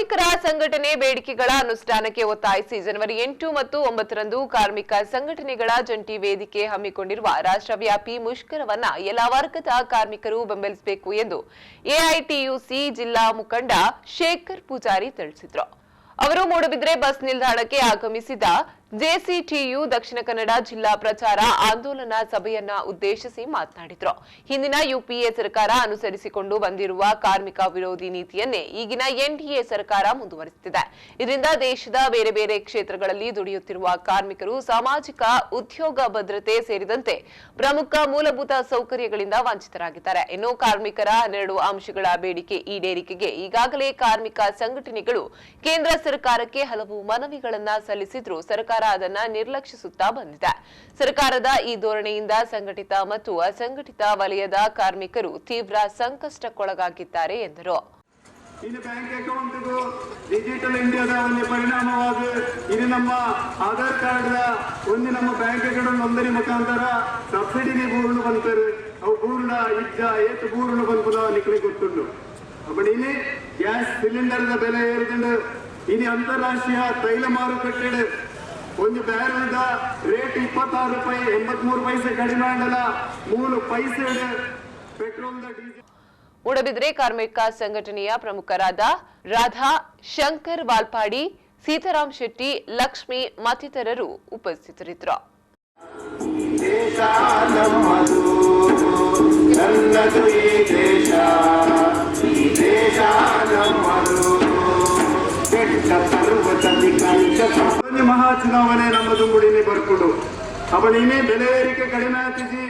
ಕಾರ್ಮಿಕರ ಸಂಘಟನೆ ಬೇಡಿಕೆಗಳ ಅನುಷ್ಠಾನಕ್ಕೆ ಒತ್ತಾಯಿಸಿ ಜನವರಿ 8 ಮತ್ತು 9ರಂದು ಕಾರ್ಮಿಕ ಸಂಘಟನೆಗಳ ಜಂಟಿ ವೇದಿಕೆ ಹಮ್ಮಿಕೊಂಡಿರುವ ರಾಷ್ಟ್ರವ್ಯಾಪಿ ಮುಷ್ಕರವನ್ನ ಎಲ್ಲ ವರ್ಗದ ಕಾರ್ಮಿಕರು ಬೆಂಬಲಿಸಬೇಕು ಎಂದು ಎಐಟಿಯುಸಿ ಜಿಲ್ಲಾ ಮುಖಂಡ ಶೇಖರ್ ಪೂಜಾರಿ ತಿಳಿಸಿದರು। ಅವರು ಮೂಡಬಿದ್ರೆ ಬಸ್ ನಿಲ್ದಾಣಕ್ಕೆ ಆಗಮಿಸಿದ ಜೆಸಿಟಿಯು ದಕ್ಷಿಣ ಕನ್ನಡ ಜಿಲ್ಲಾ ಪ್ರಚಾರ ಆಂದೋಲನ ಸಭೆಯನ್ನ ಉದ್ದೇಶಿಸಿ ಮಾತನಾಡಿದರು। ಹಿಂದಿನ ಯುಪಿಎ ಸರ್ಕಾರ ಅನುಸರಿಸಿಕೊಂಡು ಬಂದಿರುವ ಕಾರ್ಮಿಕ ವಿರೋಧಿ ನೀತಿಯನ್ನೇ ಈಗಿನ ಎನ್ಡಿಎ ಸರ್ಕಾರ ಮುಂದುವರಿಸುತ್ತಿದೆ। ಇದರಿಂದ ದೇಶದ ಬೇರೆ ಬೇರೆ ಕ್ಷೇತ್ರಗಳಲ್ಲಿ ದುಡಿಯುತ್ತಿರುವ ಕಾರ್ಮಿಕರು ಸಾಮಾಜಿಕ ಉದ್ಯೋಗ ಭದ್ರತೆ ಸೇರಿದಂತೆ ಪ್ರಮುಖ ಮೂಲಭೂತ ಸೌಕರ್ಯಗಳಿಂದ ವಂಚಿತರಾಗಿದ್ದಾರೆ। ಇನ್ನು ಕಾರ್ಮಿಕರ 12 ಅಂಶಗಳ ಬೇಡಿಕೆ ಈಡೇರಿಕೆಗೆ ಈಗಾಗಲೇ ಕಾರ್ಮಿಕ ಸಂಘಟನೆಗಳು ಕೇಂದ್ರ ಸರ್ಕಾರಕ್ಕೆ ಹಲವು ಮನವಿಗಳನ್ನ ಸಲ್ಲಿಸಿದ್ರು ಸರ್ಕಾರ ಅದನ್ನ ನಿರ್ಲಕ್ಷಿಸುತ್ತಾ ಬಂದಿದೆ। ಸರ್ಕಾರದ ಈ ಧೋರಣೆಯಿಂದ ಸಂಘಟಿತ ಮತ್ತು ಅಸಂಘಟಿತ ವಲಯದ ಕಾರ್ಮಿಕರು ತೀವ್ರ ಸಂಕಷ್ಟಕ್ಕೊಳಗಾಗಿದ್ದಾರೆ ಎಂದರು। ಇನ್ನು ಬ್ಯಾಂಕ್ ಅಕೌಂಟ್ಗೂ ಡಿಜಿಟಲ್ ಇಂಡಿಯಾದ ಒಂದು ಪರಿಣಾಮವಾಗಿ ಇದು ನಮ್ಮ ಆಧಾರ್ ಕಾರ್ಡ್ ಒಂದು ನಮ್ಮ ಬ್ಯಾಂಕ್ ಅಕೌಂಟ್ ನೋಂದಣಿ ಮುಖಾಂತರ ಸಬ್ಸಿಡಿ ಬೂರ್ನು ಬಂತಾರೆ ಅವು ಬೂರ್ನ ಇಜ್ಜ ಏತು ಬೂರ್ನು ಬಂದು ನಿಕ್ಲಿ ಗೊತ್ತುಂಡು ಅప్పుడు ಇನಿ ಗ್ಯಾಸ್ ಸಿಲಿಂಡರ್ ಬೆಲೆ ಏರಿಕೊಂಡು ಇನಿ ಅಂತಾರಾಷ್ಟ್ರೀಯ ತೈಲ ಮಾರುಕಟ್ಟೆ ಒಂದು ಬ್ಯಾರಲ್ದ ರೇಟ್ 26 ರೂಪಾಯಿ 83 ಪೈಸೆ ಕಡಿಮೆ ಮಾಡಲ್ಲ 3 ಪೈಸೆ ಪೆಟ್ರೋಲ್ ಡೀಸೆಲ್। ಮೂಡಬಿದ್ರೆ ಕಾರ್ಮಿಕ ಸಂಘಟನೆಯ ಪ್ರಮುಖರಾದ ರಾಧಾ ಶಂಕರ್ ವಾಲ್ಪಾಡಿ, ಸೀತಾರಾಮ್ ಶೆಟ್ಟಿ, ಲಕ್ಷ್ಮಿ ಮತ್ತಿತರರು ಉಪಸ್ಥಿತರಿದ್ದರು। ಮಹಾ ಚುನಾವಣೆ ನಮ್ಮ ದುಂಗುಡಿನಿ ಬರ್ಕೊಡು ಅವಳಿನೇ ಬೆಲೆ ಏರಿಕೆ ಕಡಿಮೆ ಆಗ್ತಿಸಿ